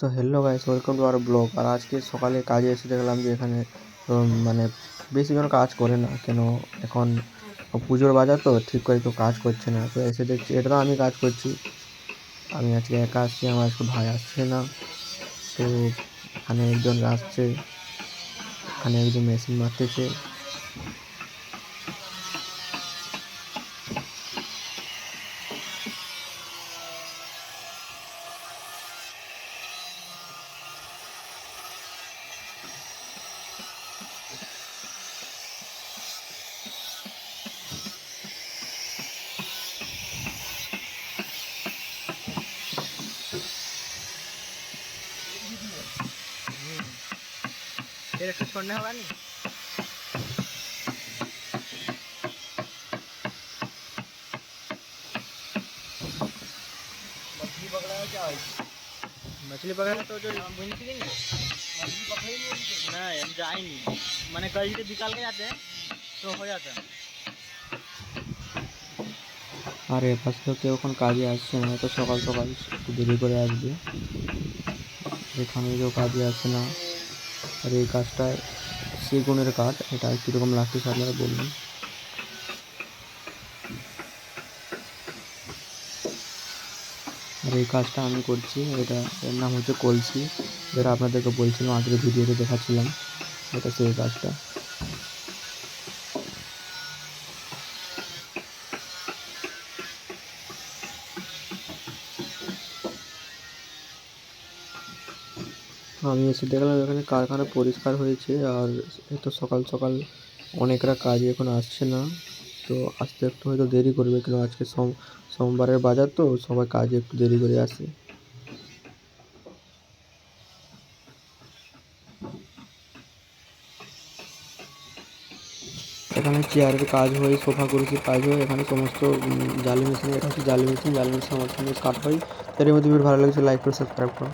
তো hello guys, welcome to our blog. আর আজকে সকালে কাজে এসে দেখলাম যে এখানে মানে বেশিজন কাজ করে না কেন। এখন পুজোর বাজার তো ঠিক করে তো কাজ করছে না। তো এসে দেখছি এটা তো আমি কাজ করছি, আমি আজকে একা আসছি, আমার আজকে ভাই আসছে না। তো এখানে একজন আসছে, এখানে একজন মেশিন মারতেছে। फिर इसको छोड़ने होगा नहीं। मछली पकड़ा है क्या? मछली पकड़ा तो जो बुनी थी नहीं, मछली पकड़ी नहीं, हम जाए नहीं, मैंने कल से निकाल के जाते हैं तो हो जाता है। আর এপাশে তো কেউ এখন কাজে আসছে না, তো সকাল সকাল একটু দেরি করে আসবে। এখানে কেউ কাজে আসে না। আর এই কাজটা সেগুনের কাঠ, এটা কীরকম লাগতেছে আপনারা বলুন। আর এই কাজটা আমি করছি, এর নাম হচ্ছে কলসি, যেটা আপনাদেরকে বলছিলাম আগের ভিডিওতে দেখাচ্ছিলাম, এটা সেই কাজটা। আমি এসে দেখলাম এখানে কারখানা পরিষ্কার হয়েছে। আর এত সকাল সকাল অনেকরা কাজে এখন আসছে না, তো আসতে একটু হয়তো দেরি করবে, কেন আজকে সোমবারের বাজার তো সবাই কাজে একটু দেরি করে আসে। এখানে চেয়ারের কাজ হয়, সোফা কুরসির কাজ হয়, এখানে সমস্ত জালি মেশিন, এটা হচ্ছে জালি মেশিন, জালি মেশিন আমার সঙ্গে কাট হয়। এর মধ্যে ভিডিও ভালো লাগছে লাইক করে সাবস্ক্রাইব করো।